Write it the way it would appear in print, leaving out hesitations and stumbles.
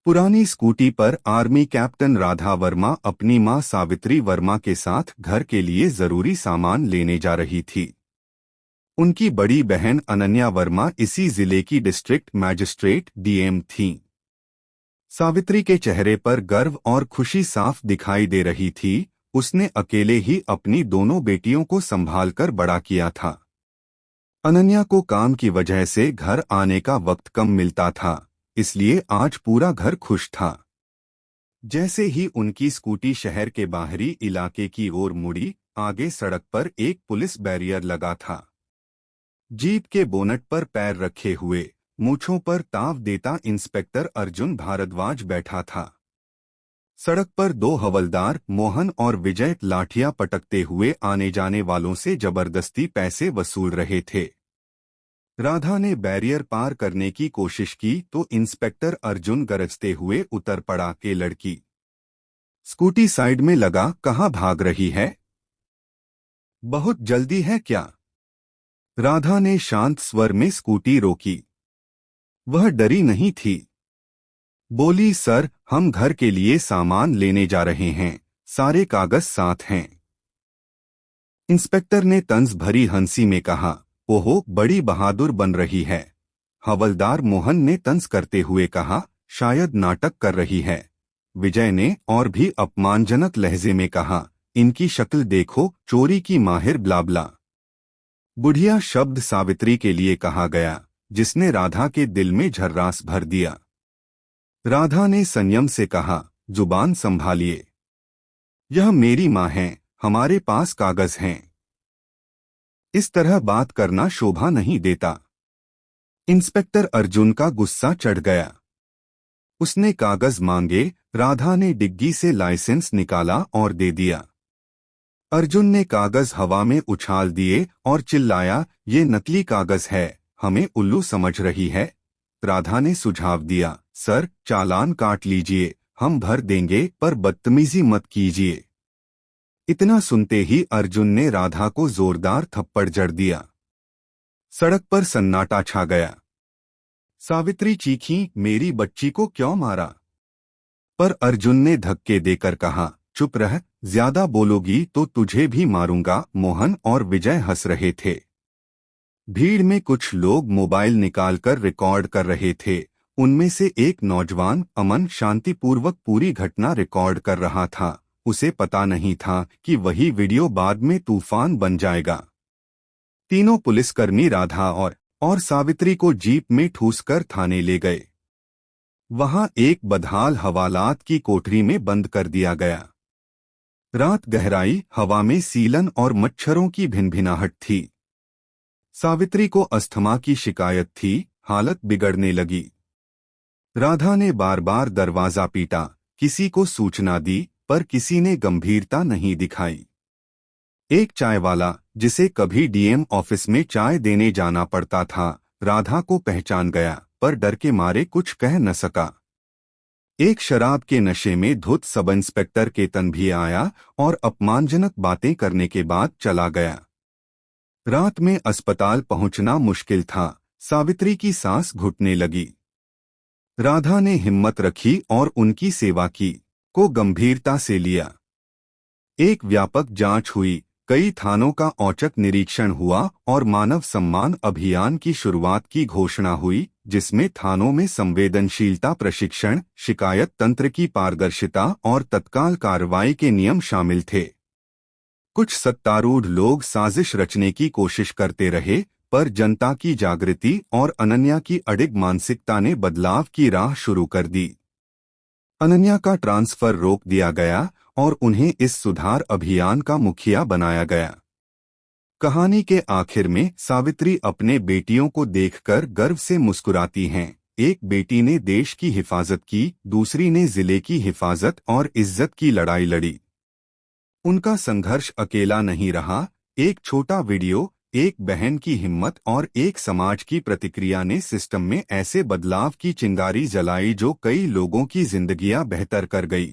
पुरानी स्कूटी पर army captain Radha Verma अपनी मां सावित्री वर्मा के साथ घर के लिए जरूरी सामान लेने जा रही थी। उनकी बड़ी बहन अनन्या वर्मा इसी जिले की डिस्ट्रिक्ट मैजिस्ट्रेट डीएम थीं। सावित्री के चेहरे पर गर्व और खुशी साफ दिखाई दे रही थी। उसने अकेले ही अपनी दोनों बेटियों को संभालकर बड़ा किया था। अनन्या को काम की वजह से घर आने का वक्त कम मिलता था, इसलिए आज पूरा घर खुश था। जैसे ही उनकी स्कूटी शहर के बाहरी इलाके की ओर मुड़ी, आगे सड़क पर एक पुलिस बैरियर लगा था। जीप के बोनट पर पैर रखे हुए, मूंछों पर ताव देता इंस्पेक्टर अर्जुन भारद्वाज बैठा था। सड़क पर दो हवलदार मोहन और विजय लाठियां पटकते हुए आने जाने वालों से जबरदस्ती पैसे वसूल रहे थे। राधा ने बैरियर पार करने की कोशिश की तो इंस्पेक्टर अर्जुन गरजते हुए उतर पड़ा के लड़की, स्कूटी साइड में लगा, कहाँ भाग रही है? बहुत जल्दी है क्या? राधा ने शांत स्वर में स्कूटी रोकी। वह डरी नहीं थी। बोली, सर, हम घर के लिए सामान लेने जा रहे हैं, सारे कागज साथ हैं। इंस्पेक्टर ने तंज भरी हंसी में कहा, ओहो, बड़ी बहादुर बन रही है। हवलदार मोहन ने तंज करते हुए कहा, शायद नाटक कर रही है। विजय ने और भी अपमानजनक लहजे में कहा, इनकी शक्ल देखो, चोरी की माहिर ब्लाबला। बुढ़िया शब्द सावित्री के लिए कहा गया, जिसने राधा के दिल में झर्रास भर दिया। राधा ने संयम से कहा, जुबान संभालिए। यह मेरी मां है, हमारे पास कागज हैं। इस तरह बात करना शोभा नहीं देता। इंस्पेक्टर अर्जुन का गुस्सा चढ़ गया। उसने कागज मांगे। राधा ने डिग्गी से लाइसेंस निकाला और दे दिया। अर्जुन ने कागज हवा में उछाल दिए और चिल्लाया, ये नकली कागज है, हमें उल्लू समझ रही है। राधा ने सुझाव दिया, सर, चालान काट लीजिए, हम भर देंगे, पर बदतमीजी मत कीजिए। इतना सुनते ही अर्जुन ने राधा को जोरदार थप्पड़ जड़ दिया। सड़क पर सन्नाटा छा गया। सावित्री चीखी, मेरी बच्ची को क्यों मारा? पर अर्जुन ने धक्के देकर कहा, चुप रह, ज्यादा बोलोगी तो तुझे भी मारूंगा। मोहन और विजय हंस रहे थे। भीड़ में कुछ लोग मोबाइल निकालकर रिकॉर्ड कर रहे थे। उनमें से एक नौजवान अमन शांतिपूर्वक पूरी घटना रिकॉर्ड कर रहा था। उसे पता नहीं था कि वही वीडियो बाद में तूफान बन जाएगा। तीनों पुलिसकर्मी राधा और सावित्री को जीप में ठूसकर थाने ले गए। वहां एक बदहाल हवालात की कोठरी में बंद कर दिया गया। रात गहराई, हवा में सीलन और मच्छरों की भिनभिनाहट थी। सावित्री को अस्थमा की शिकायत थी, हालत बिगड़ने लगी। राधा ने बार बार दरवाजा पीटा, किसी को सूचना दी, पर किसी ने गंभीरता नहीं दिखाई। एक चाय वाला, जिसे कभी डीएम ऑफिस में चाय देने जाना पड़ता था, राधा को पहचान गया, पर डर के मारे कुछ कह न सका। एक शराब के नशे में धुत सब इंस्पेक्टर केतन भी आया और अपमानजनक बातें करने के बाद चला गया। रात में अस्पताल पहुंचना मुश्किल था। सावित्री की सांस घुटने लगी। राधा ने हिम्मत रखी और उनकी सेवा को गंभीरता से लिया। एक व्यापक जांच हुई, कई थानों का औचक निरीक्षण हुआ और मानव सम्मान अभियान की शुरुआत की घोषणा हुई, जिसमें थानों में संवेदनशीलता प्रशिक्षण, शिकायत तंत्र की पारदर्शिता और तत्काल कार्रवाई के नियम शामिल थे। कुछ सत्तारूढ़ लोग साजिश रचने की कोशिश करते रहे, पर जनता की जागृति और अनन्या की अडिग मानसिकता ने बदलाव की राह शुरू कर दी। अनन्या का ट्रांसफर रोक दिया गया और उन्हें इस सुधार अभियान का मुखिया बनाया गया। कहानी के आखिर में सावित्री अपने बेटियों को देखकर गर्व से मुस्कुराती हैं। एक बेटी ने देश की हिफाजत की, दूसरी ने जिले की हिफाजत और इज्जत की लड़ाई लड़ी। उनका संघर्ष अकेला नहीं रहा। एक छोटा वीडियो, एक बहन की हिम्मत और एक समाज की प्रतिक्रिया ने सिस्टम में ऐसे बदलाव की चिंगारी जलाई जो कई लोगों की जिंदगियां बेहतर कर गई।